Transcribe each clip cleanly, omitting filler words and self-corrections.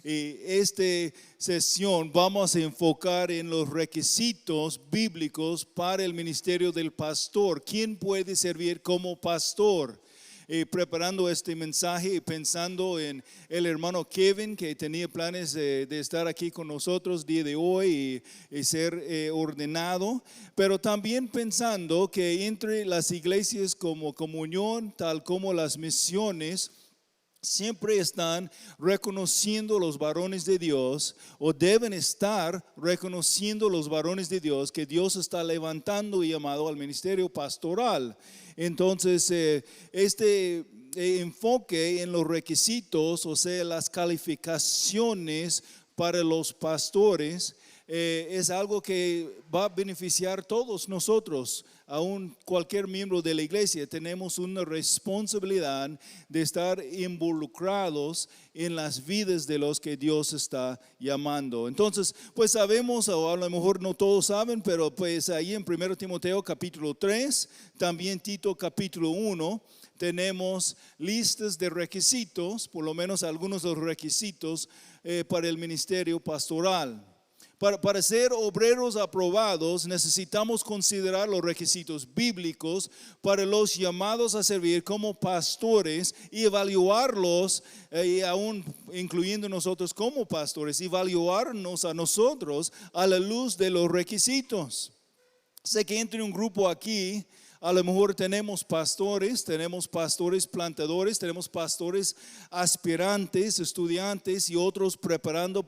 Y esta sesión vamos a enfocar en los requisitos bíblicos para el ministerio del pastor. ¿Quién puede servir como pastor? Preparando este mensaje y pensando en el hermano Kevin, que tenía planes de estar aquí con nosotros día de hoy y ser ordenado, pero también pensando que entre las iglesias como comunión, tal como las misiones, siempre están reconociendo los varones de Dios, o deben estar reconociendo los varones de Dios que Dios está levantando y llamado al ministerio pastoral. Entonces, este enfoque en los requisitos, o sea, las calificaciones para los pastores, es algo que va a beneficiar a todos nosotros. Aún cualquier miembro de la iglesia tenemos una responsabilidad de estar involucrados en las vidas de los que Dios está llamando. Entonces, pues sabemos, o a lo mejor no todos saben, pero pues ahí en 1 Timoteo capítulo 3, también Tito capítulo 1, tenemos listas de requisitos, por lo menos algunos de los requisitos para el ministerio pastoral. Para ser obreros aprobados necesitamos considerar los requisitos bíblicos para los llamados a servir como pastores y evaluarlos, y aún incluyendo nosotros como pastores, evaluarnos a nosotros a la luz de los requisitos. Sé que entre un grupo aquí, a lo mejor tenemos pastores plantadores, tenemos pastores aspirantes, estudiantes y otros preparando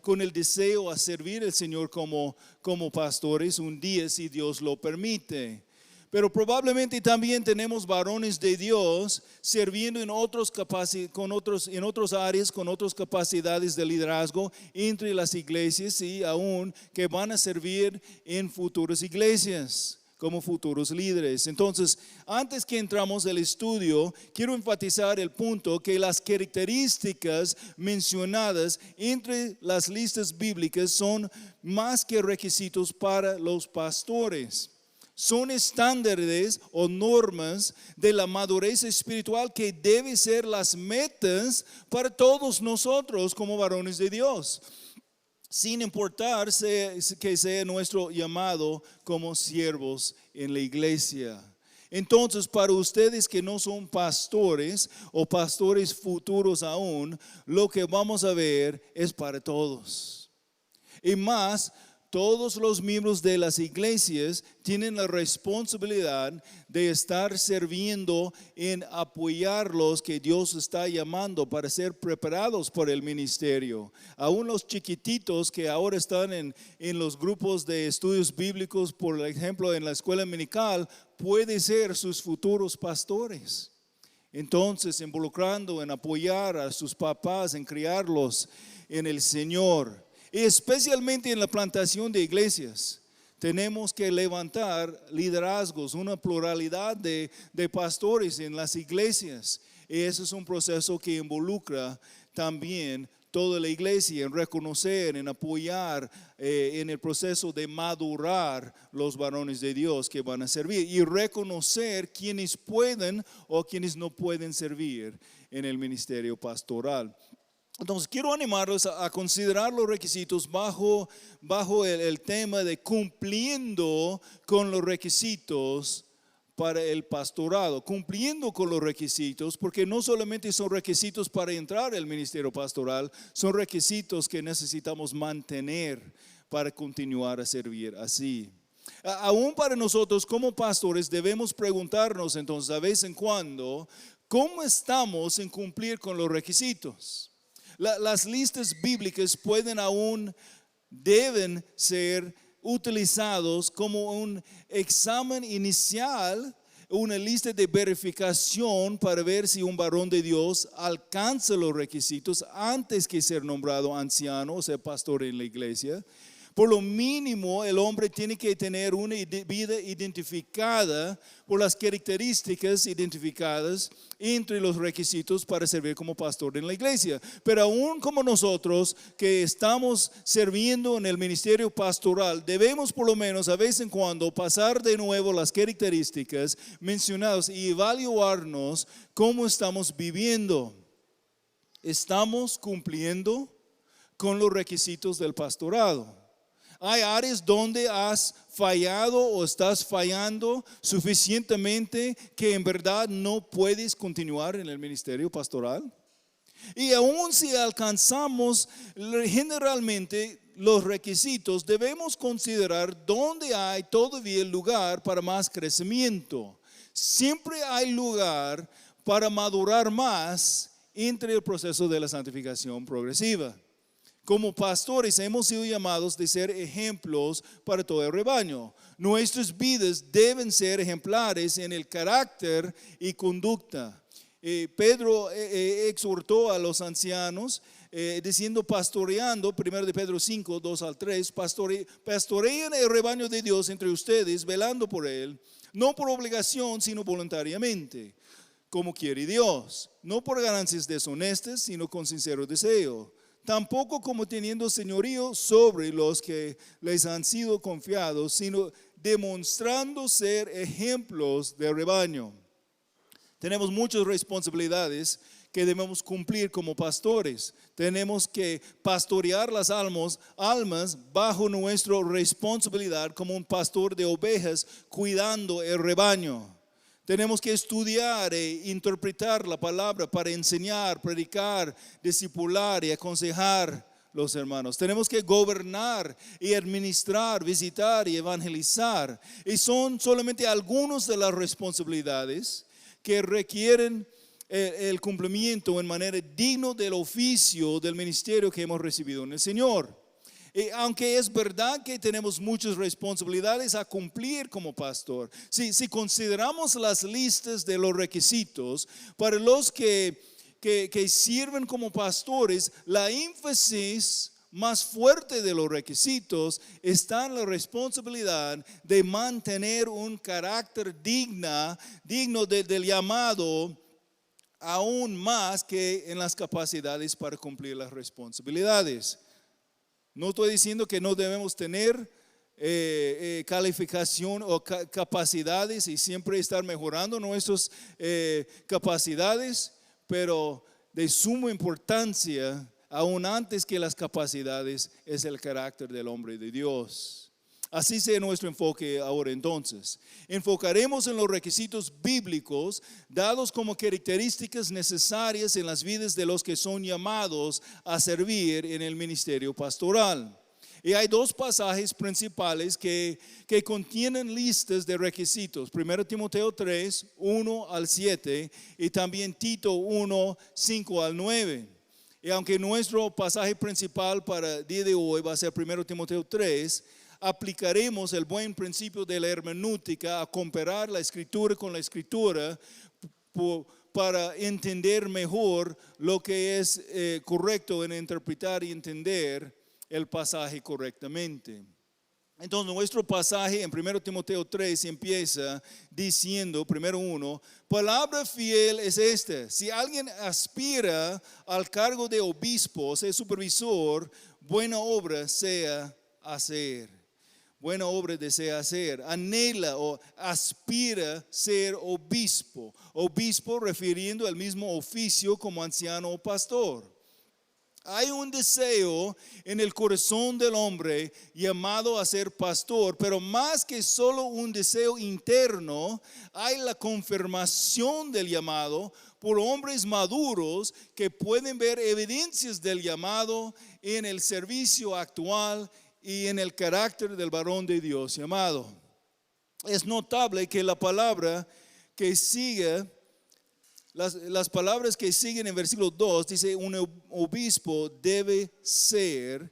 con el deseo a servir al Señor como pastores un día, si Dios lo permite. Pero probablemente también tenemos varones de Dios sirviendo en otras áreas, con otras capacidades de liderazgo entre las iglesias, y aún que van a servir en futuras iglesias como futuros líderes. Entonces, antes que entramos al estudio, quiero enfatizar el punto que las características mencionadas entre las listas bíblicas son más que requisitos para los pastores. Son estándares o normas de la madurez espiritual que deben ser las metas para todos nosotros como varones de Dios, sin importar que sea nuestro llamado como siervos en la iglesia. Entonces, para ustedes que no son pastores o pastores futuros aún, lo que vamos a ver es para todos. Y más, todos los miembros de las iglesias tienen la responsabilidad de estar sirviendo en apoyar los que Dios está llamando para ser preparados por el ministerio. Aún los chiquititos que ahora están en los grupos de estudios bíblicos, por ejemplo en la escuela dominical, pueden ser sus futuros pastores. Entonces, involucrando en apoyar a sus papás, en criarlos en el Señor. Y especialmente en la plantación de iglesias, tenemos que levantar liderazgos, una pluralidad de pastores en las iglesias. Y ese es un proceso que involucra también toda la iglesia en reconocer, en apoyar en el proceso de madurar los varones de Dios que van a servir, y reconocer quienes pueden o quienes no pueden servir en el ministerio pastoral. Entonces, quiero animarlos a considerar los requisitos bajo el tema de cumpliendo con los requisitos para el pastorado. Cumpliendo con los requisitos, porque no solamente son requisitos para entrar al ministerio pastoral, son requisitos que necesitamos mantener para continuar a servir así. Aún para nosotros como pastores debemos preguntarnos entonces de vez en cuando, ¿cómo estamos en cumplir con los requisitos? Las listas bíblicas deben ser utilizados como un examen inicial, una lista de verificación para ver si un varón de Dios alcanza los requisitos antes que ser nombrado anciano, o sea, pastor en la iglesia. Por lo mínimo, el hombre tiene que tener una vida identificada por las características identificadas entre los requisitos para servir como pastor en la iglesia. Pero aún como nosotros que estamos sirviendo en el ministerio pastoral, debemos por lo menos a vez en cuando pasar de nuevo las características mencionadas y evaluarnos cómo estamos viviendo. ¿Estamos cumpliendo con los requisitos del pastorado. Hay áreas donde has fallado o estás fallando suficientemente que en verdad no puedes continuar en el ministerio pastoral. Y aun si alcanzamos generalmente los requisitos, debemos considerar dónde hay todavía lugar para más crecimiento. Siempre hay lugar para madurar más entre el proceso de la santificación progresiva. Como pastores hemos sido llamados de ser ejemplos para todo el rebaño. Nuestras vidas deben ser ejemplares en el carácter y conducta. Pedro exhortó a los ancianos diciendo, pastoreando, 1 de Pedro 5, 2 al 3, pastorean el rebaño de Dios entre ustedes, velando por él, no por obligación, sino voluntariamente, como quiere Dios, no por ganancias deshonestas, sino con sincero deseo. Tampoco como teniendo señorío sobre los que les han sido confiados, sino demostrando ser ejemplos de rebaño. Tenemos muchas responsabilidades que debemos cumplir como pastores. Tenemos que pastorear las almas bajo nuestra responsabilidad como un pastor de ovejas cuidando el rebaño. Tenemos que estudiar e interpretar la palabra para enseñar, predicar, discipular y aconsejar los hermanos. Tenemos que gobernar y administrar, visitar y evangelizar. Y son solamente algunas de las responsabilidades que requieren el cumplimiento en manera digna del oficio del ministerio que hemos recibido en el Señor. Aunque es verdad que tenemos muchas responsabilidades a cumplir como pastor, si consideramos las listas de los requisitos para los que sirven como pastores, la énfasis más fuerte de los requisitos está en la responsabilidad de mantener un carácter digno del llamado, aún más que en las capacidades para cumplir las responsabilidades. No estoy diciendo que no debemos tener calificación o capacidades y siempre estar mejorando nuestras capacidades, pero de suma importancia, aún antes que las capacidades, es el carácter del hombre de Dios. Así sea nuestro enfoque ahora entonces. Enfocaremos en los requisitos bíblicos dados como características necesarias en las vidas de los que son llamados a servir en el ministerio pastoral. Y hay dos pasajes principales que contienen listas de requisitos. 1 Timoteo 3, 1 al 7 y también Tito 1, 5 al 9. Y aunque nuestro pasaje principal para el día de hoy va a ser 1 Timoteo 3, aplicaremos el buen principio de la hermenéutica a comparar la escritura con la escritura para entender mejor lo que es correcto en interpretar y entender el pasaje correctamente. Entonces nuestro pasaje en 1 Timoteo 3 empieza diciendo, primero 1, palabra fiel es esta: si alguien aspira al cargo de obispo, sea supervisor, buena obra desea hacer. Buena obra desea hacer, anhela o aspira ser obispo. Obispo refiriendo al mismo oficio como anciano o pastor. Hay un deseo en el corazón del hombre llamado a ser pastor, pero más que solo un deseo interno, hay la confirmación del llamado por hombres maduros que pueden ver evidencias del llamado en el servicio actual y en el carácter del varón de Dios llamado. Es notable que la palabra que sigue, las palabras que siguen en versículo 2, dice un obispo debe ser.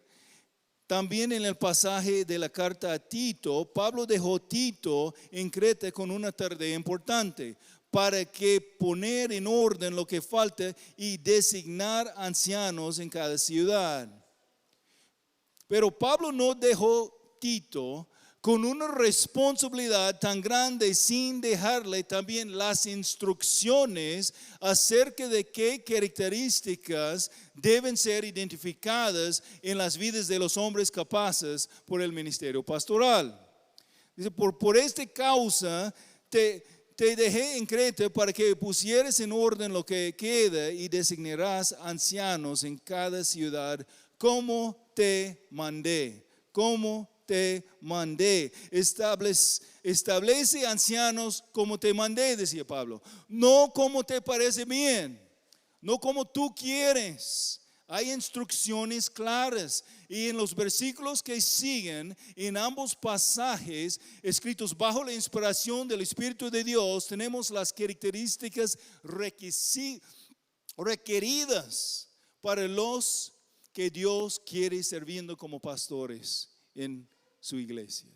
También en el pasaje de la carta a Tito, Pablo dejó Tito en Creta con una tarea importante para que poner en orden lo que falta y designar ancianos en cada ciudad. Pero Pablo no dejó Tito con una responsabilidad tan grande sin dejarle también las instrucciones acerca de qué características deben ser identificadas en las vidas de los hombres capaces por el ministerio pastoral. Dice, por esta causa te dejé en Creta para que pusieras en orden lo que queda y designarás ancianos en cada ciudad como te mandé. Como te mandé. Establece ancianos como te mandé, decía Pablo. No como te parece bien, no como tú quieres. Hay instrucciones claras y en los versículos que siguen, en ambos pasajes escritos bajo la inspiración del Espíritu de Dios, tenemos las características requeridas para los que Dios quiere sirviendo como pastores en su iglesia.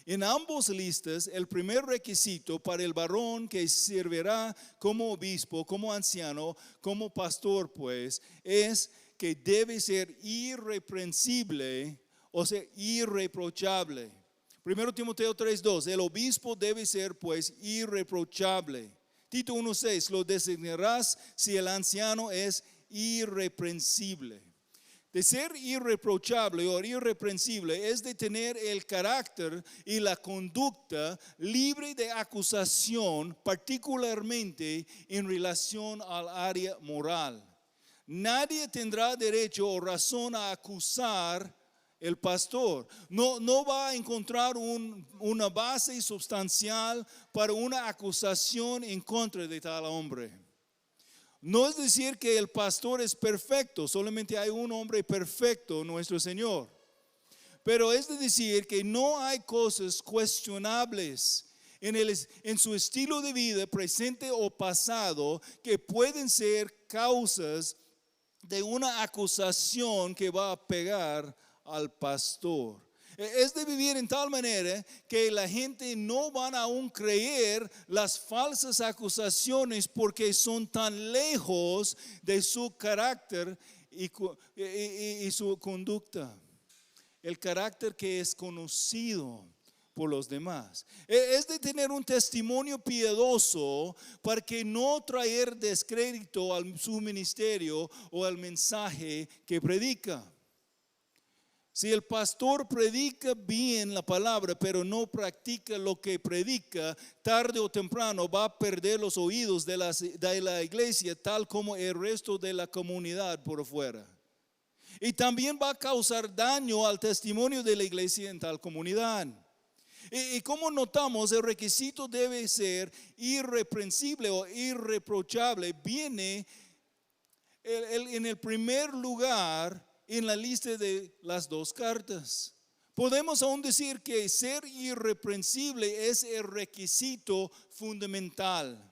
En ambos listas, el primer requisito para el varón que servirá como obispo, como anciano, como pastor, pues, es que debe ser irreprensible, o sea, irreprochable. 1 Timoteo 3:2, el obispo debe ser, pues, irreprochable. Tito 1:6, lo designarás si el anciano es irreprensible. De ser irreprochable o irreprensible es de tener el carácter y la conducta libre de acusación, particularmente en relación al área moral. Nadie tendrá derecho o razón a acusar el pastor. No va a encontrar una base sustancial para una acusación en contra de tal hombre. No es decir que el pastor es perfecto, solamente hay un hombre perfecto, nuestro Señor. Pero es decir que no hay cosas cuestionables en su estilo de vida, presente o pasado, que pueden ser causas de una acusación que va a pegar al pastor. Es de vivir en tal manera que la gente no van a aún creer las falsas acusaciones porque son tan lejos de su carácter y su conducta. El carácter que es conocido por los demás. Es de tener un testimonio piadoso para que no traer descrédito a su ministerio o al mensaje que predica. Si el pastor predica bien la palabra, pero no practica lo que predica, tarde o temprano va a perder los oídos de la iglesia, tal como el resto de la comunidad por afuera. Y también va a causar daño al testimonio de la iglesia en tal comunidad. Y como notamos, el requisito debe ser irreprensible o irreprochable. Viene en el primer lugar en la lista de las dos cartas. Podemos aún decir que ser irreprensible es el requisito fundamental.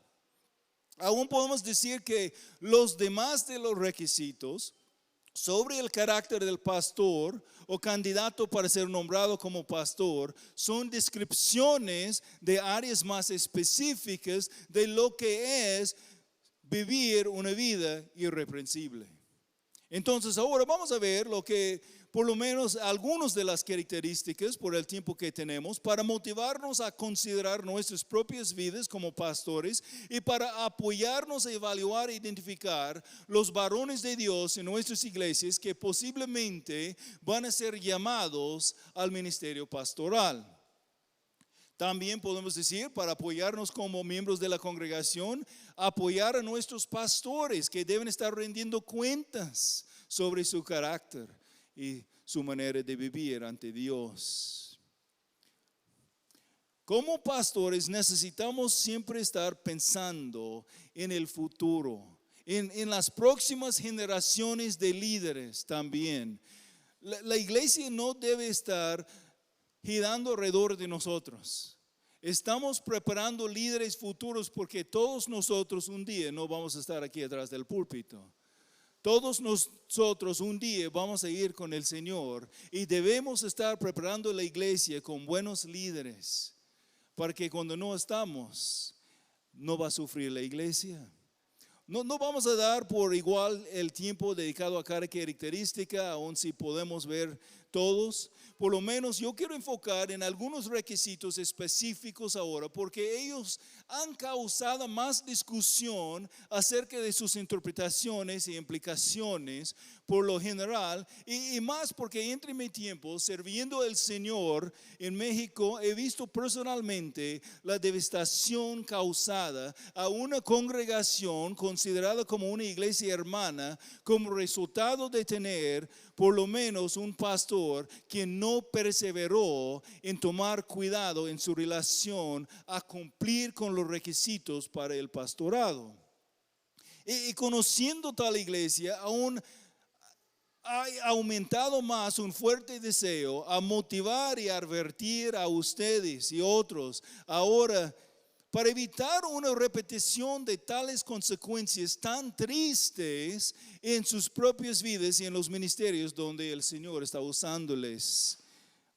Aún podemos decir que los demás de los requisitos sobre el carácter del pastor o candidato para ser nombrado como pastor son descripciones de áreas más específicas de lo que es vivir una vida irreprensible. Entonces ahora vamos a ver lo que por lo menos algunas de las características por el tiempo que tenemos para motivarnos a considerar nuestras propias vidas como pastores y para apoyarnos a evaluar e identificar los varones de Dios en nuestras iglesias que posiblemente van a ser llamados al ministerio pastoral. También podemos decir, para apoyarnos como miembros de la congregación, apoyar a nuestros pastores que deben estar rendiendo cuentas sobre su carácter y su manera de vivir ante Dios. Como pastores necesitamos siempre estar pensando en el futuro, en las próximas generaciones de líderes también. La iglesia no debe estar girando alrededor de nosotros. Estamos preparando líderes futuros porque todos nosotros un día no vamos a estar aquí atrás del púlpito. Todos nosotros un día vamos a ir con el Señor y debemos estar preparando la iglesia con buenos líderes para que cuando no estamos, no va a sufrir la iglesia. No vamos a dar por igual el tiempo dedicado a cada característica, aun si podemos ver todos. Por lo menos yo quiero enfocar en algunos requisitos específicos ahora, porque ellos han causado más discusión acerca de sus interpretaciones y implicaciones por lo general, y más porque entre mi tiempo sirviendo al Señor en México, he visto personalmente la devastación causada a una congregación considerada como una iglesia hermana como resultado de tener por lo menos un pastor que no perseveró en tomar cuidado en su relación a cumplir con los requisitos para el pastorado. Y conociendo tal iglesia, aún ha aumentado más un fuerte deseo a motivar y advertir a ustedes y otros ahora para evitar una repetición de tales consecuencias tan tristes en sus propias vidas y en los ministerios donde el Señor está usándoles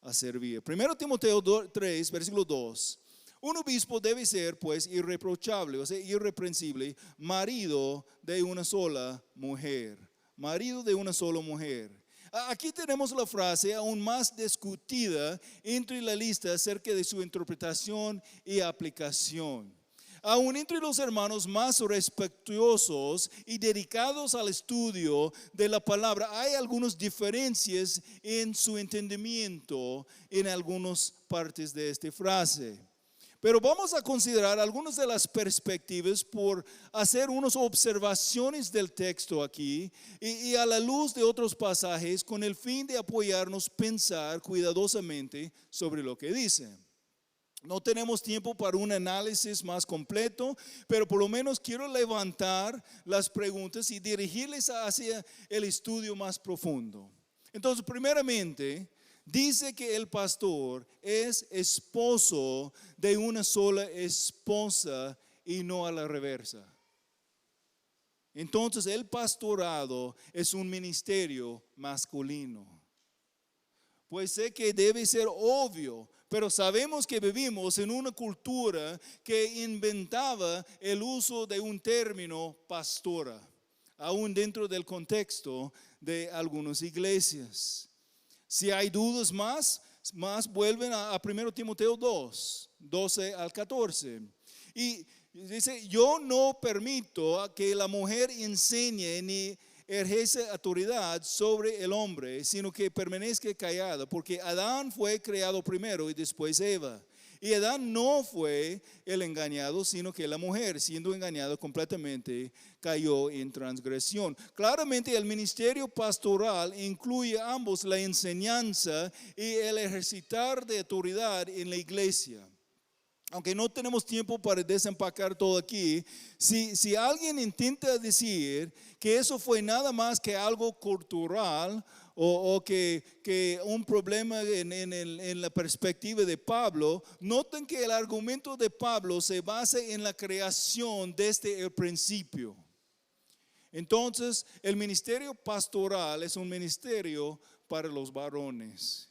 a servir. 1 Timoteo 3, versículo 2. Un obispo debe ser pues irreprochable, o sea, irreprensible, marido de una sola mujer. Marido de una sola mujer. Aquí tenemos la frase aún más discutida entre la lista acerca de su interpretación y aplicación. Aún entre los hermanos más respetuosos y dedicados al estudio de la palabra, hay algunas diferencias en su entendimiento en algunas partes de esta frase. Pero vamos a considerar algunas de las perspectivas por hacer unas observaciones del texto aquí y a la luz de otros pasajes con el fin de apoyarnos a pensar cuidadosamente sobre lo que dice. No tenemos tiempo para un análisis más completo, pero por lo menos quiero levantar las preguntas y dirigirles hacia el estudio más profundo. Entonces, primeramente, dice que el pastor es esposo de una sola esposa y no a la reversa. Entonces el pastorado es un ministerio masculino. Pues sé que debe ser obvio, pero sabemos que vivimos en una cultura que inventaba el uso de un término pastora, aún dentro del contexto de algunas iglesias. Si hay dudas más vuelven a 1 Timoteo 2, 12 al 14. Y dice, yo no permito que la mujer enseñe ni ejerce autoridad sobre el hombre, sino que permanezca callada, porque Adán fue creado primero y después Eva. Y Adán no fue el engañado, sino que la mujer, siendo engañada completamente, cayó en transgresión. Claramente el ministerio pastoral incluye ambos, la enseñanza y el ejercitar de autoridad en la iglesia. Aunque no tenemos tiempo para desempacar todo aquí, si alguien intenta decir que eso fue nada más que algo cultural o que un problema en la perspectiva de Pablo, noten que el argumento de Pablo se basa en la creación desde el principio. Entonces, el ministerio pastoral es un ministerio para los varones.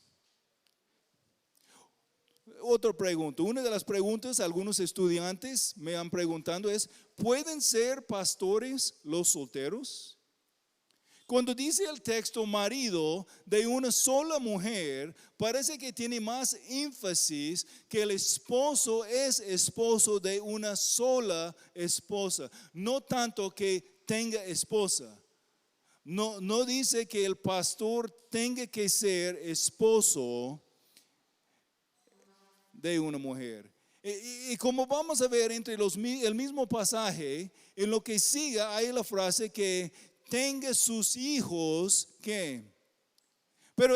Otra pregunta, una de las preguntas algunos estudiantes me han preguntado es, ¿pueden ser pastores los solteros? Cuando dice el texto marido de una sola mujer, parece que tiene más énfasis que el esposo es esposo de una sola esposa, no tanto que tenga esposa. No dice que el pastor tenga que ser esposo de una mujer. Y como vamos a ver entre el mismo pasaje, en lo que siga hay la frase que tenga sus hijos, ¿qué? Pero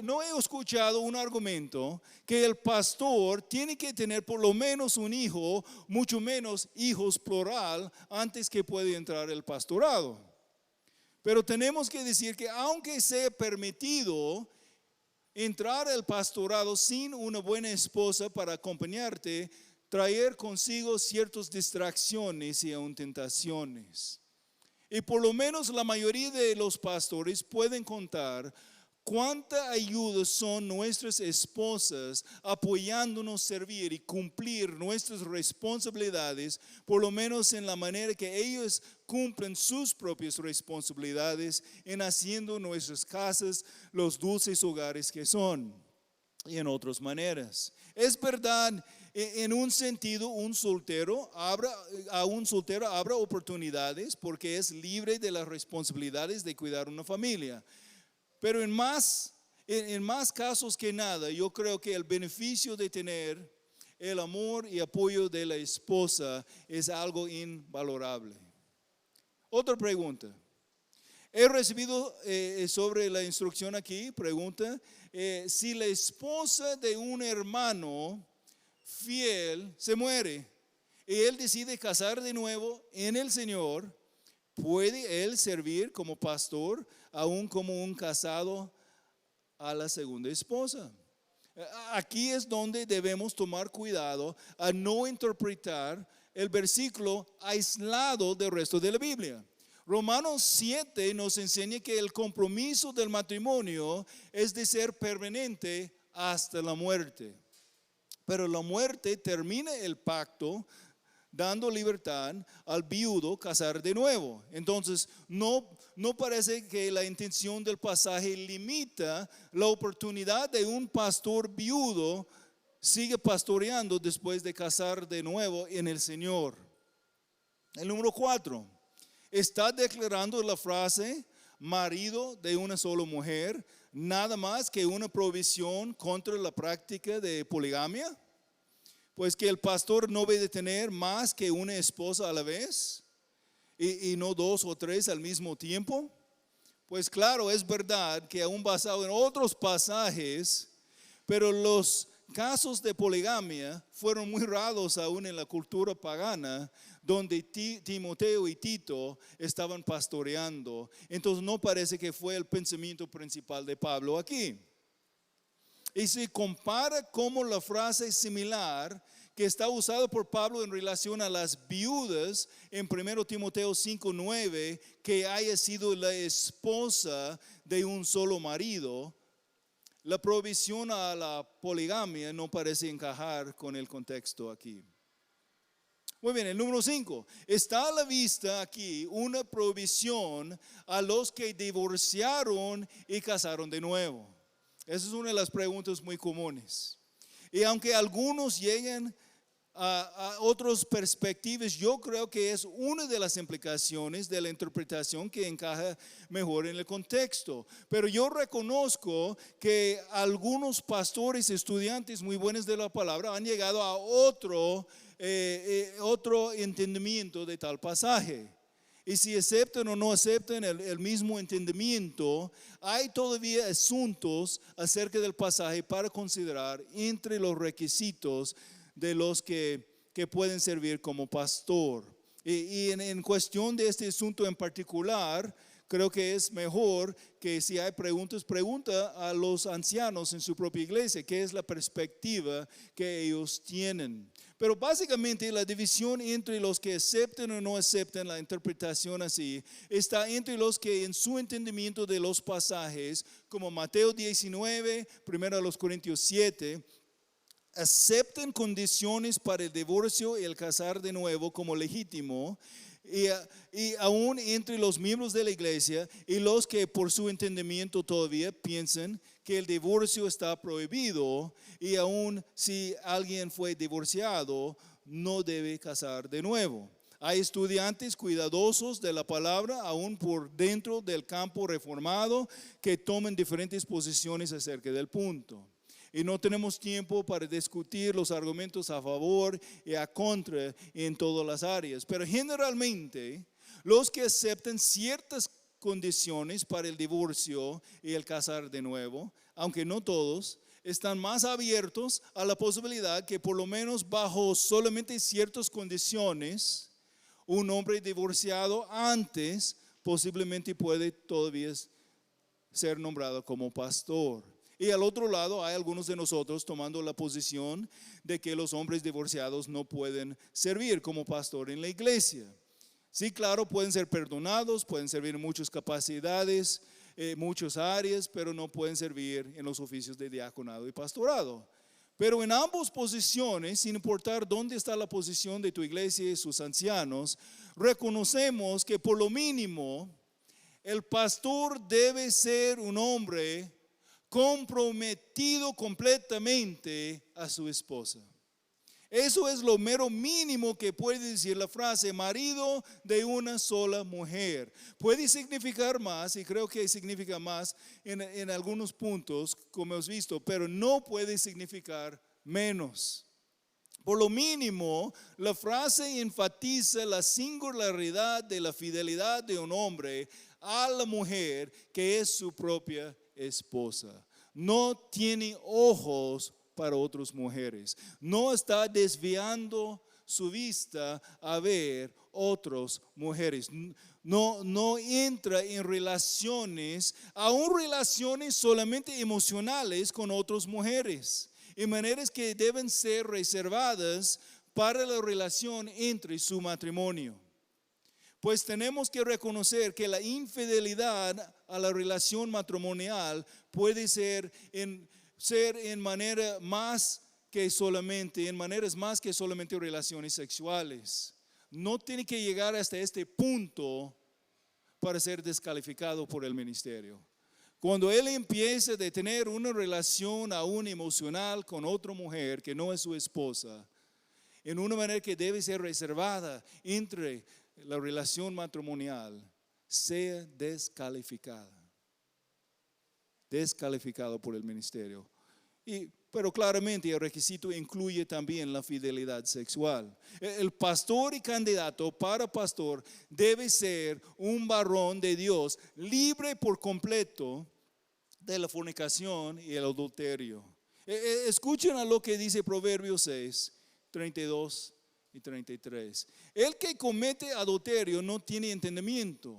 no he escuchado un argumento que el pastor tiene que tener por lo menos un hijo, mucho menos hijos plural, antes que pueda entrar el pastorado. Pero tenemos que decir que aunque sea permitido entrar al pastorado sin una buena esposa para acompañarte, traer consigo ciertas distracciones y aún tentaciones. Y por lo menos la mayoría de los pastores pueden contar cuánta ayuda son nuestras esposas apoyándonos a servir y cumplir nuestras responsabilidades, por lo menos en la manera que ellos cumplen sus propias responsabilidades en haciendo nuestras casas los dulces hogares que son, y en otras maneras. Es verdad en un sentido, a un soltero abra oportunidades porque es libre de las responsabilidades de cuidar una familia. Pero en más casos que nada, yo creo que el beneficio de tener el amor y apoyo de la esposa es algo invalorable. Otra pregunta. He recibido sobre la instrucción aquí, pregunta, si la esposa de un hermano fiel se muere y él decide casar de nuevo en el Señor, ¿puede él servir como pastor aún como un casado a la segunda esposa? Aquí es donde debemos tomar cuidado a no interpretar el versículo aislado del resto de la Biblia. Romanos 7 nos enseña que el compromiso del matrimonio es de ser permanente hasta la muerte. Pero la muerte termina el pacto dando libertad al viudo casar de nuevo. Entonces, no parece que la intención del pasaje limita la oportunidad de un pastor viudo sigue pastoreando después de casar de nuevo en el Señor. El número 4. Está declarando la frase marido de una sola mujer nada más que una provisión contra la práctica de poligamia. Pues que el pastor no debe tener más que una esposa a la vez y no 2 o 3 al mismo tiempo. Pues claro, es verdad que aún basado en otros pasajes, pero los casos de poligamia fueron muy raros aún en la cultura pagana, donde Timoteo y Tito estaban pastoreando. Entonces no parece que fue el pensamiento principal de Pablo aquí. Y se compara como la frase similar que está usada por Pablo en relación a las viudas en 1 Timoteo 5:9, que haya sido la esposa de un solo marido. La provisión a la poligamia no parece encajar con el contexto aquí. Muy bien, el número 5. Está a la vista aquí una provisión a los que divorciaron y casaron de nuevo. Esa es una de las preguntas muy comunes. Y aunque algunos lleguen a otras perspectivas, yo creo que es una de las implicaciones de la interpretación que encaja mejor en el contexto. Pero yo reconozco que algunos pastores, estudiantes muy buenos de la palabra han llegado a otro entendimiento de tal pasaje. Y si aceptan o no aceptan el mismo entendimiento, hay todavía asuntos acerca del pasaje para considerar entre los requisitos de los que pueden servir como pastor. Y en cuestión de este asunto en particular, creo que es mejor que si hay preguntas, pregunta a los ancianos en su propia iglesia, qué es la perspectiva que ellos tienen. Pero básicamente la división entre los que aceptan o no aceptan la interpretación así está entre los que en su entendimiento de los pasajes, como Mateo 19, 1 Corintios 7, aceptan condiciones para el divorcio y el casar de nuevo como legítimo, y aún entre los miembros de la iglesia y los que por su entendimiento todavía piensan que el divorcio está prohibido y aún si alguien fue divorciado no debe casar de nuevo. Hay estudiantes cuidadosos de la palabra aún por dentro del campo reformado que toman diferentes posiciones acerca del punto. Y no tenemos tiempo para discutir los argumentos a favor y a contra en todas las áreas. Pero generalmente los que aceptan ciertas condiciones para el divorcio y el casar de nuevo, aunque no todos, están más abiertos a la posibilidad que por lo menos bajo solamente ciertas condiciones, un hombre divorciado antes posiblemente puede todavía ser nombrado como pastor. Y al otro lado hay algunos de nosotros tomando la posición de que los hombres divorciados no pueden servir como pastor en la iglesia. Sí, claro, pueden ser perdonados, pueden servir en muchas capacidades, muchas áreas, pero no pueden servir en los oficios de diaconado y pastorado. Pero en ambas posiciones, sin importar dónde está la posición de tu iglesia y sus ancianos, reconocemos que por lo mínimo el pastor debe ser un hombre comprometido completamente a su esposa. Eso es lo mero mínimo que puede decir la frase marido de una sola mujer. Puede significar más, y creo que significa más en algunos puntos, como hemos visto, pero no puede significar menos. Por lo mínimo, la frase enfatiza la singularidad de la fidelidad de un hombre a la mujer que es su propia esposa. No tiene ojos para otras mujeres. No está desviando su vista a ver otras mujeres. No entra en relaciones, aún relaciones solamente emocionales con otras mujeres, en maneras que deben ser reservadas para la relación entre su matrimonio. Pues tenemos que reconocer que la infidelidad a la relación matrimonial puede ser en maneras más que solamente relaciones sexuales. No tiene que llegar hasta este punto para ser descalificado por el ministerio. Cuando él empieza a tener una relación aún emocional con otra mujer que no es su esposa, en una manera que debe ser reservada entre la relación matrimonial, sea descalificado por el ministerio. Pero claramente el requisito incluye también la fidelidad sexual. El pastor y candidato para pastor debe ser un varón de Dios libre por completo de la fornicación y el adulterio. Escuchen a lo que dice Proverbios 6, 32 y 33. El que comete adulterio no tiene entendimiento.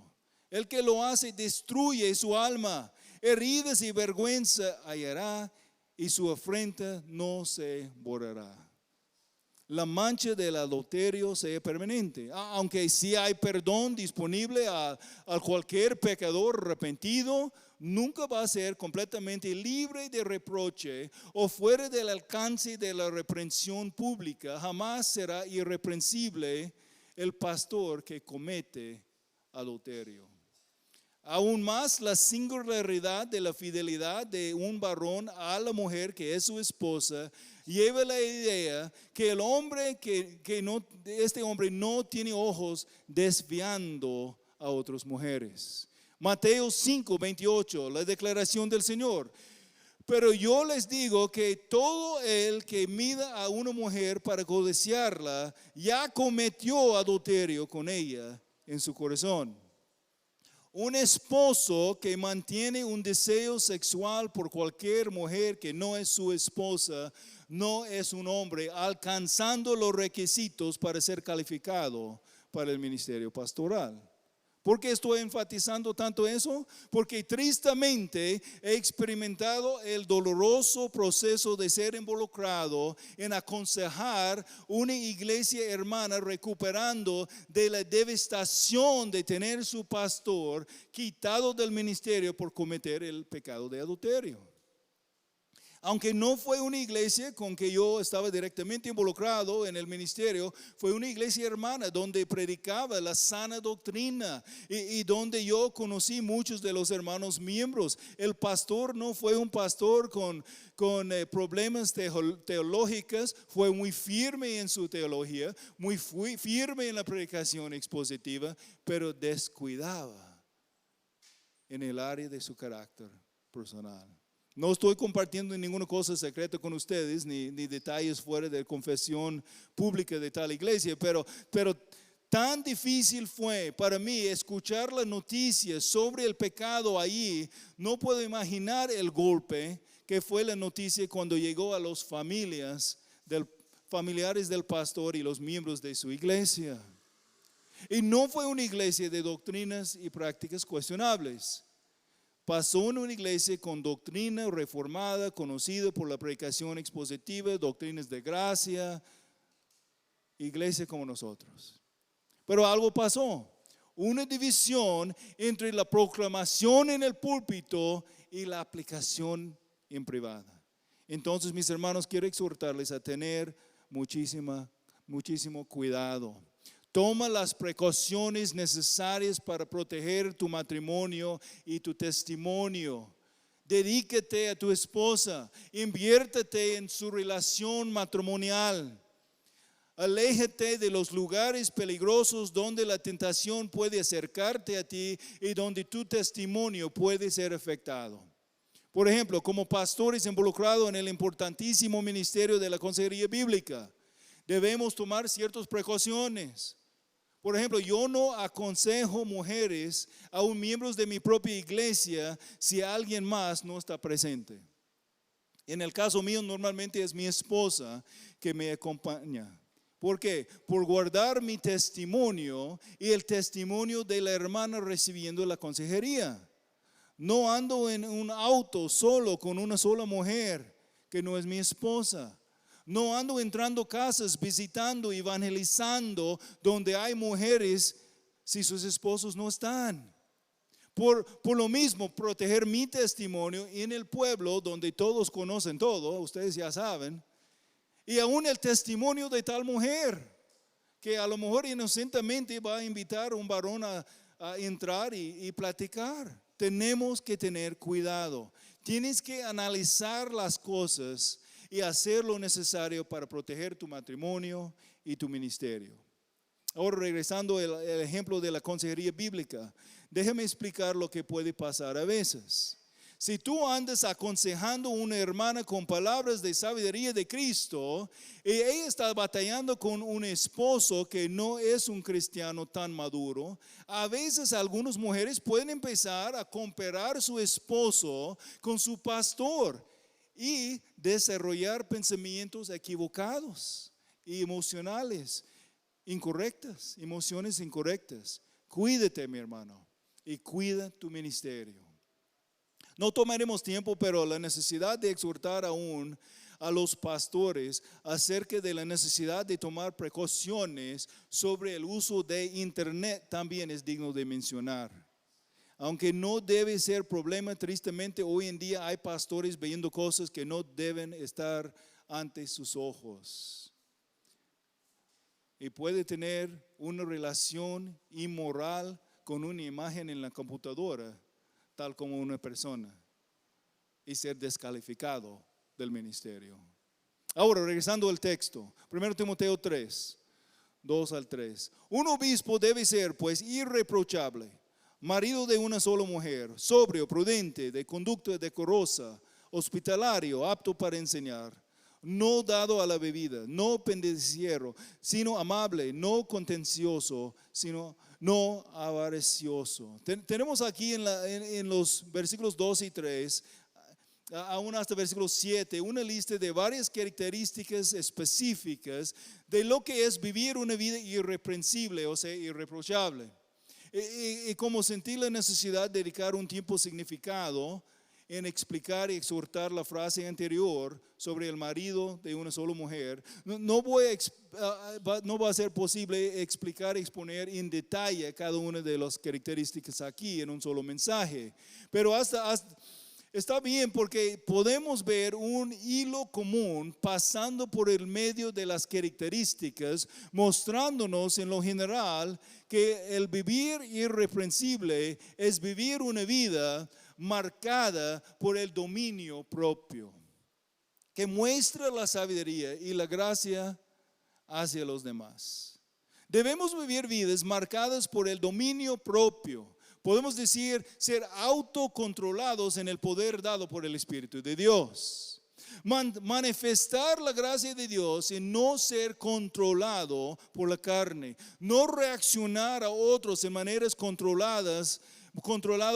El que lo hace destruye su alma. Heridas y vergüenza hallará y su afrenta no se borrará. La mancha del adulterio sea permanente. Aunque sí hay perdón disponible a cualquier pecador arrepentido, nunca va a ser completamente libre de reproche o fuera del alcance de la reprensión pública. Jamás será irreprensible el pastor que comete adulterio. Aún más, la singularidad de la fidelidad de un varón a la mujer que es su esposa lleva la idea que el hombre este hombre no tiene ojos desviando a otras mujeres. Mateo 5, 28, la declaración del Señor. Pero yo les digo que todo el que mida a una mujer para codiciarla ya cometió adulterio con ella en su corazón. Un esposo que mantiene un deseo sexual por cualquier mujer que no es su esposa, no es un hombre alcanzando los requisitos para ser calificado para el ministerio pastoral. ¿Por qué estoy enfatizando tanto eso? Porque tristemente he experimentado el doloroso proceso de ser involucrado en aconsejar una iglesia hermana recuperando de la devastación de tener su pastor quitado del ministerio por cometer el pecado de adulterio. Aunque no fue una iglesia con que yo estaba directamente involucrado en el ministerio, fue una iglesia hermana donde predicaba la sana doctrina y donde yo conocí muchos de los hermanos miembros. El pastor no fue un pastor con problemas teológicos, fue muy firme en su teología, muy firme en la predicación expositiva, pero descuidaba en el área de su carácter personal. No estoy compartiendo ninguna cosa secreta con ustedes, ni detalles fuera de confesión pública de tal iglesia, pero tan difícil fue para mí escuchar las noticias sobre el pecado allí. No puedo imaginar el golpe que fue la noticia cuando llegó a las familiares del pastor y los miembros de su iglesia. Y no fue una iglesia de doctrinas y prácticas cuestionables. Pasó en una iglesia con doctrina reformada, conocida por la predicación expositiva, doctrinas de gracia, iglesia como nosotros. Pero algo pasó, una división entre la proclamación en el púlpito y la aplicación en privada. Entonces, mis hermanos, quiero exhortarles a tener muchísimo cuidado. Toma las precauciones necesarias para proteger tu matrimonio y tu testimonio. Dedícate a tu esposa, inviértete en su relación matrimonial. Aléjate de los lugares peligrosos donde la tentación puede acercarte a ti y donde tu testimonio puede ser afectado. Por ejemplo, como pastores involucrados en el importantísimo ministerio de la consejería bíblica, debemos tomar ciertas precauciones. Por ejemplo, yo no aconsejo mujeres, aún miembros de mi propia iglesia, si alguien más no está presente. En el caso mío, normalmente es mi esposa que me acompaña. ¿Por qué? Por guardar mi testimonio y el testimonio de la hermana recibiendo la consejería. No ando en un auto solo con una sola mujer que no es mi esposa. No ando entrando casas, visitando, evangelizando donde hay mujeres si sus esposos no están. Por lo mismo, proteger mi testimonio en el pueblo donde todos conocen todo, ustedes ya saben, y aún el testimonio de tal mujer que a lo mejor inocentemente va a invitar a un varón a entrar y platicar. Tenemos que tener cuidado. Tienes que analizar las cosas y hacer lo necesario para proteger tu matrimonio y tu ministerio. Ahora, regresando al ejemplo de la consejería bíblica, déjame explicar lo que puede pasar a veces. Si tú andas aconsejando a una hermana con palabras de sabiduría de Cristo y ella está batallando con un esposo que no es un cristiano tan maduro, a veces algunas mujeres pueden empezar a comparar a su esposo con su pastor y desarrollar pensamientos equivocados y emocionales incorrectas, emociones incorrectas. Cuídate, mi hermano, y cuida tu ministerio. No tomaremos tiempo, pero la necesidad de exhortar aún a los pastores acerca de la necesidad de tomar precauciones sobre el uso de internet también es digno de mencionar. Aunque no debe ser problema, tristemente hoy en día hay pastores viendo cosas que no deben estar ante sus ojos. Y puede tener una relación inmoral con una imagen en la computadora, tal como una persona, y ser descalificado del ministerio. Ahora, regresando al texto, 1 Timoteo 3, 2 al 3. Un obispo debe ser, pues, irreprochable, marido de una sola mujer, sobrio, prudente, de conducta decorosa, hospitalario, apto para enseñar, no dado a la bebida, no pendenciero, sino amable, no contencioso, sino no avaricioso. Tenemos aquí en los versículos 2 y 3, aún hasta versículo 7, una lista de varias características específicas de lo que es vivir una vida irreprensible, o sea, irreprochable. Y como sentí la necesidad de dedicar un tiempo significado en explicar y exhortar la frase anterior sobre el marido de una sola mujer, no va a ser posible explicar y exponer en detalle cada una de las características aquí en un solo mensaje. Pero está bien porque podemos ver un hilo común pasando por el medio de las características, mostrándonos en lo general que el vivir irreprensible es vivir una vida marcada por el dominio propio, que muestra la sabiduría y la gracia hacia los demás. Debemos vivir vidas marcadas por el dominio propio. Podemos decir ser autocontrolados en el poder dado por el Espíritu de Dios. Manifestar la gracia de Dios y no ser controlado por la carne. No reaccionar a otros en maneras controlado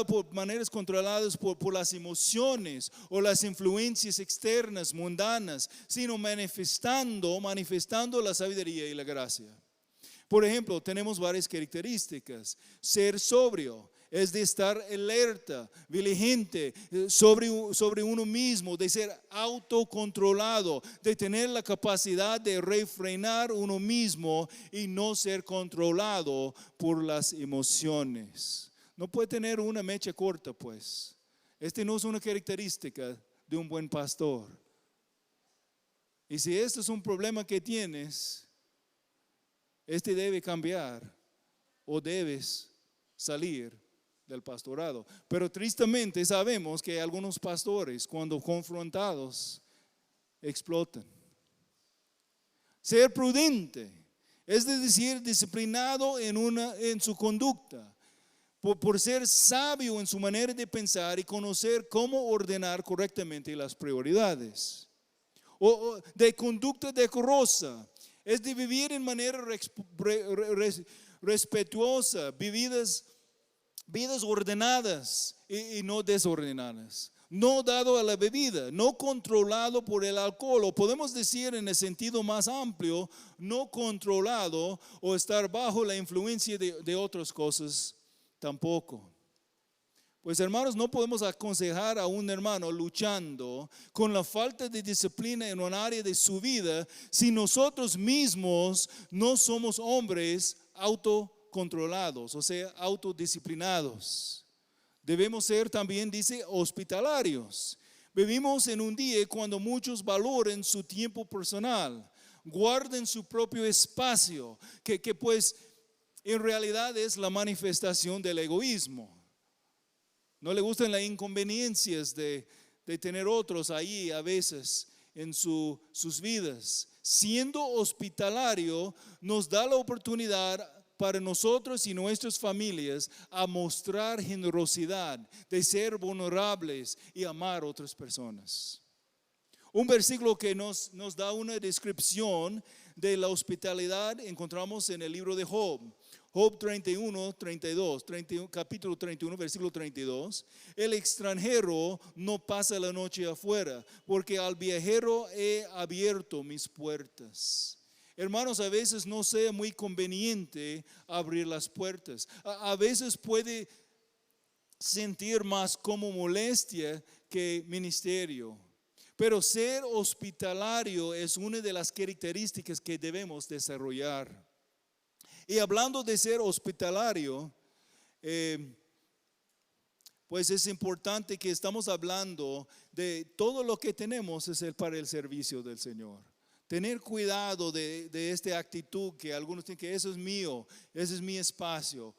por maneras controladas por las emociones o las influencias externas, mundanas, sino manifestando la sabiduría y la gracia. Por ejemplo, tenemos varias características. Ser sobrio es de estar alerta, vigilante sobre uno mismo, de ser autocontrolado, de tener la capacidad de refrenar uno mismo y no ser controlado por las emociones. No puede tener una mecha corta, pues. No es una característica de un buen pastor. Y si este es un problema que tienes, debe cambiar o debes salir del pastorado. Pero tristemente sabemos que algunos pastores, cuando confrontados, explotan. Ser prudente, es decir, disciplinado en su conducta. Por ser sabio en su manera de pensar y conocer cómo ordenar correctamente las prioridades. O de conducta decorosa, es de vivir en manera respetuosa, vidas ordenadas y no desordenadas. No dado a la bebida, no controlado por el alcohol, o podemos decir en el sentido más amplio, no controlado o estar bajo la influencia de otras cosas tampoco. Pues hermanos, no podemos aconsejar a un hermano luchando con la falta de disciplina en un área de su vida si nosotros mismos no somos hombres autocontrolados, o sea, autodisciplinados. Debemos ser también, dice, hospitalarios. Vivimos en un día cuando muchos valoren su tiempo personal, guarden su propio espacio, que pues en realidad es la manifestación del egoísmo. No le gustan las inconveniencias de tener otros ahí a veces en sus vidas. Siendo hospitalario nos da la oportunidad para nosotros y nuestras familias a mostrar generosidad, de ser vulnerables y amar a otras personas. Un versículo que nos da una descripción de la hospitalidad encontramos en el libro de Job. Job 31, 32, capítulo 31, versículo 32. El extranjero no pasa la noche afuera, porque al viajero he abierto mis puertas. Hermanos, a veces no sea muy conveniente abrir las puertas. A veces puede sentir más como molestia que ministerio. Pero ser hospitalario es una de las características que debemos desarrollar. Y hablando de ser hospitalario, pues es importante que estamos hablando de todo lo que tenemos es para el servicio del Señor. Tener cuidado de esta actitud que algunos tienen, que eso es mío, ese es mi espacio.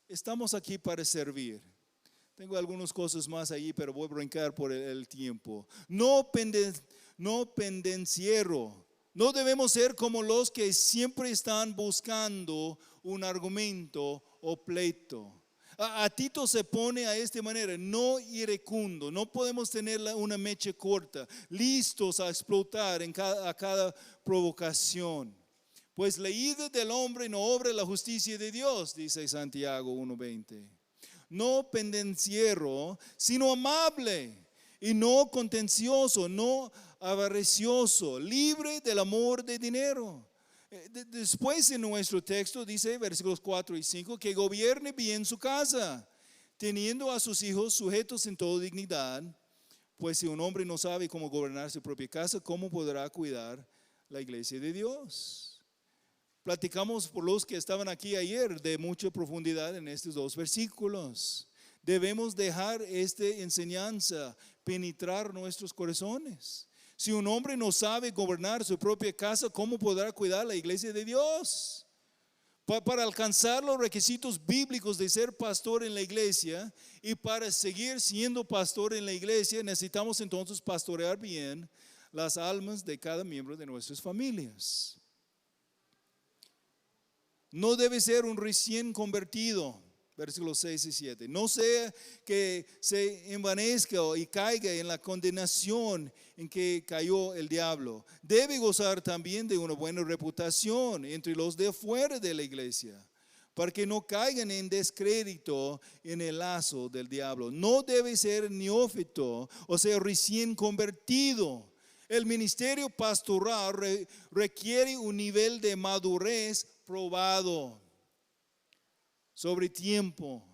Estamos aquí para servir. Tengo algunas cosas más allí, pero voy a brincar por el tiempo. No pendenciero. No debemos ser como los que siempre están buscando un argumento o pleito. A Tito se pone a esta manera, no iracundo, no podemos tener una mecha corta, listos a explotar a cada provocación. Pues la ira del hombre no obra la justicia de Dios, dice Santiago 1:20. No pendenciero, sino amable, y no contencioso, no avaricioso, libre del amor de dinero. Después en nuestro texto dice, versículos 4 y 5, que gobierne bien su casa, teniendo a sus hijos sujetos en toda dignidad. Pues si un hombre no sabe cómo gobernar su propia casa, ¿cómo podrá cuidar la iglesia de Dios? Platicamos por los que estaban aquí ayer de mucha profundidad en estos dos versículos. Debemos dejar esta enseñanza penetrar nuestros corazones. Si un hombre no sabe gobernar su propia casa, ¿cómo podrá cuidar la iglesia de Dios? Para alcanzar los requisitos bíblicos de ser pastor en la iglesia y para seguir siendo pastor en la iglesia, necesitamos entonces pastorear bien las almas de cada miembro de nuestras familias. No debe ser un recién convertido, versículos 6 y 7. No sea que se envanezca y caiga en la condenación en que cayó el diablo. Debe gozar también de una buena reputación entre los de afuera de la iglesia, para que no caigan en descrédito en el lazo del diablo. No debe ser neófito, o sea, recién convertido. El ministerio pastoral requiere un nivel de madurez probado sobre tiempo.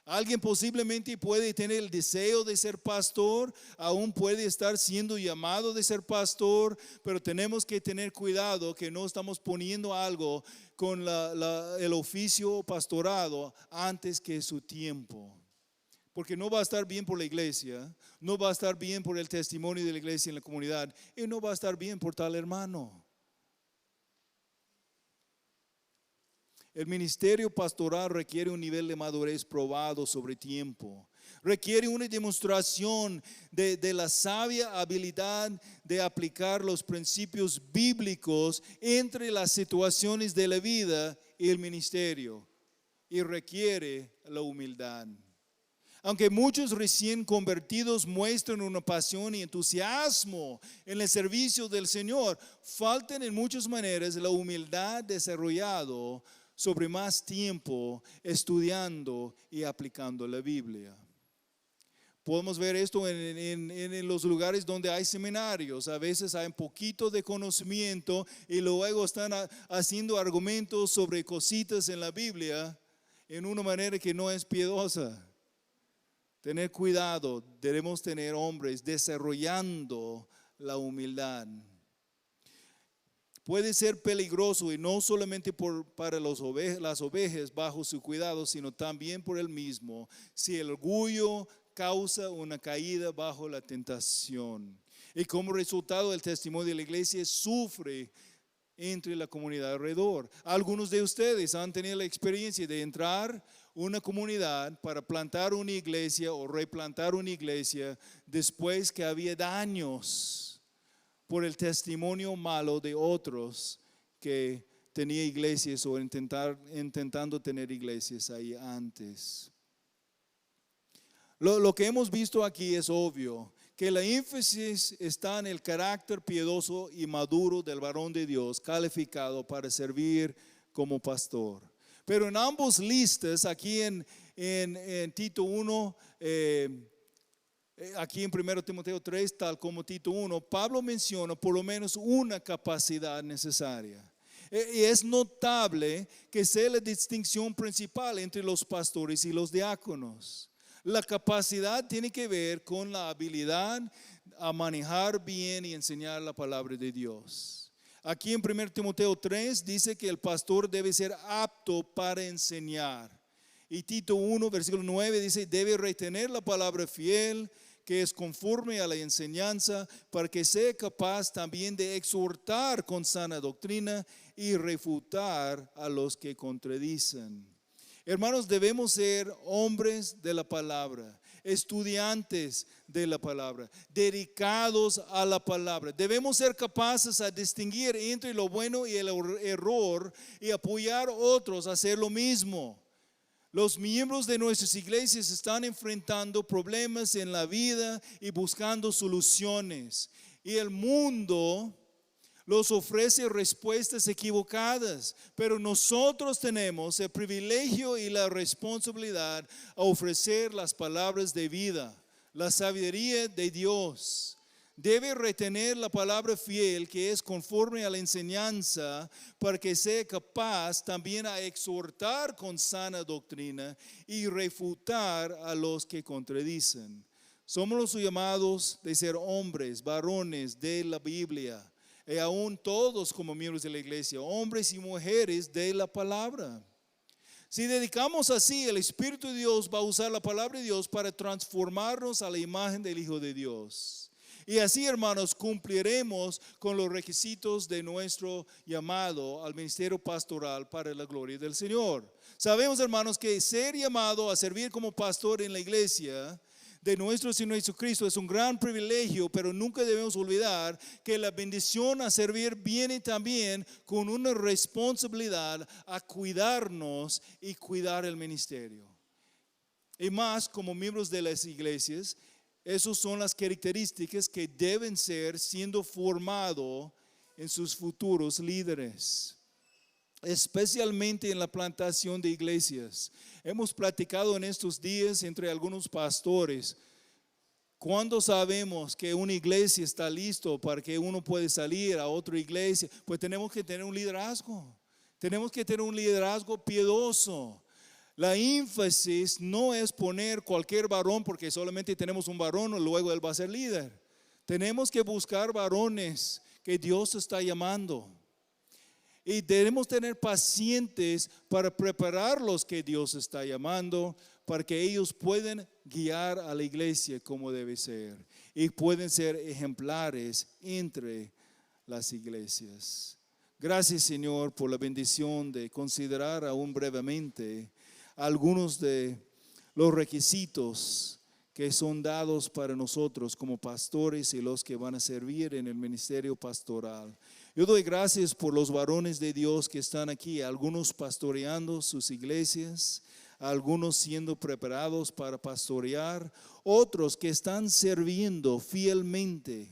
Alguien posiblemente puede tener el deseo de ser pastor, aún puede estar siendo llamado de ser pastor, pero tenemos que tener cuidado que no estamos poniendo algo con el oficio pastorado antes que su tiempo. Porque no va a estar bien por la iglesia, no va a estar bien por el testimonio de la iglesia en la comunidad y no va a estar bien por tal hermano. El ministerio pastoral requiere un nivel de madurez probado sobre tiempo. Requiere una demostración de la sabia habilidad de aplicar los principios bíblicos entre las situaciones de la vida y el ministerio. Y requiere la humildad. Aunque muchos recién convertidos muestran una pasión y entusiasmo en el servicio del Señor, faltan en muchas maneras la humildad desarrollada sobre más tiempo estudiando y aplicando la Biblia. Podemos ver esto en los lugares donde hay seminarios. A veces hay un poquito de conocimiento y luego están haciendo argumentos sobre cositas en la Biblia en una manera que no es piadosa. Tener cuidado, debemos tener hombres desarrollando la humildad. Puede ser peligroso y no solamente para las ovejas bajo su cuidado, sino también por él mismo, si el orgullo causa una caída bajo la tentación. Y como resultado, el testimonio de la iglesia sufre entre la comunidad alrededor. Algunos de ustedes han tenido la experiencia de entrar a una comunidad para plantar una iglesia o replantar una iglesia después que había daños por el testimonio malo de otros que tenía iglesias o intentando tener iglesias ahí antes. Lo que hemos visto aquí es obvio, que la énfasis está en el carácter piadoso y maduro del varón de Dios, calificado para servir como pastor. Pero en ambos listas, aquí en Tito 1, aquí en 1 Timoteo 3, tal como Tito 1, Pablo menciona por lo menos una capacidad necesaria. Y es notable que sea la distinción principal entre los pastores y los diáconos. La capacidad tiene que ver con la habilidad a manejar bien y enseñar la palabra de Dios. Aquí en 1 Timoteo 3 dice que el pastor debe ser apto para enseñar. Y Tito 1, versículo 9 dice, debe retener la palabra fiel, que es conforme a la enseñanza, para que sea capaz también de exhortar con sana doctrina y refutar a los que contradicen. Hermanos, debemos ser hombres de la palabra, estudiantes de la palabra, dedicados a la palabra. Debemos ser capaces a distinguir entre lo bueno y el error y apoyar a otros a hacer lo mismo. Los miembros de nuestras iglesias están enfrentando problemas en la vida y buscando soluciones. Y el mundo los ofrece respuestas equivocadas, pero nosotros tenemos el privilegio y la responsabilidad a ofrecer las palabras de vida, la sabiduría de Dios. Debe retener la palabra fiel que es conforme a la enseñanza para que sea capaz también a exhortar con sana doctrina y refutar a los que contradicen. Somos los llamados de ser hombres, varones de la Biblia. Y aún todos como miembros de la iglesia, hombres y mujeres de la palabra. Si dedicamos así, el Espíritu de Dios va a usar la palabra de Dios para transformarnos a la imagen del Hijo de Dios. Y así, hermanos, cumpliremos con los requisitos de nuestro llamado al ministerio pastoral para la gloria del Señor. Sabemos, hermanos, que ser llamado a servir como pastor en la iglesia de nuestro Señor Jesucristo es un gran privilegio, pero nunca debemos olvidar que la bendición a servir viene también con una responsabilidad a cuidarnos y cuidar el ministerio. Y más como miembros de las iglesias, esas son las características que deben ser siendo formado en sus futuros líderes, especialmente en la plantación de iglesias. Hemos platicado en estos días entre algunos pastores. Cuando sabemos que una iglesia está listo para que uno puede salir a otra iglesia, pues tenemos que tener un liderazgo. Tenemos que tener un liderazgo piadoso. La énfasis no es poner cualquier varón porque solamente tenemos un varón y luego él va a ser líder. Tenemos que buscar varones que Dios está llamando. Y debemos tener pacientes para preparar los que Dios está llamando, para que ellos puedan guiar a la iglesia como debe ser. Y pueden ser ejemplares entre las iglesias. Gracias, Señor, por la bendición de considerar aún brevemente algunos de los requisitos que son dados para nosotros como pastores y los que van a servir en el ministerio pastoral. Yo doy gracias por los varones de Dios que están aquí, algunos pastoreando sus iglesias, algunos siendo preparados para pastorear, otros que están sirviendo fielmente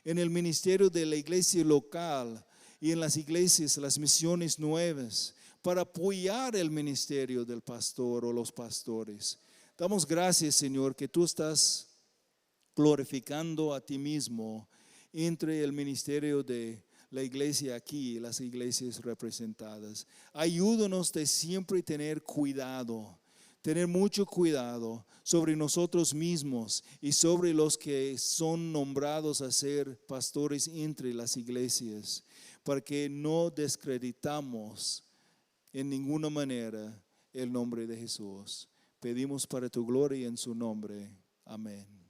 en el ministerio de la iglesia local y en las iglesias, las misiones nuevas, para apoyar el ministerio del pastor o los pastores. Damos gracias, Señor, que tú estás glorificando a ti mismo entre el ministerio de la iglesia aquí y las iglesias representadas. Ayúdanos de siempre tener cuidado, tener mucho cuidado sobre nosotros mismos y sobre los que son nombrados a ser pastores entre las iglesias, para que no descreditamos en ninguna manera el nombre de Jesús. Pedimos para tu gloria en su nombre. Amén.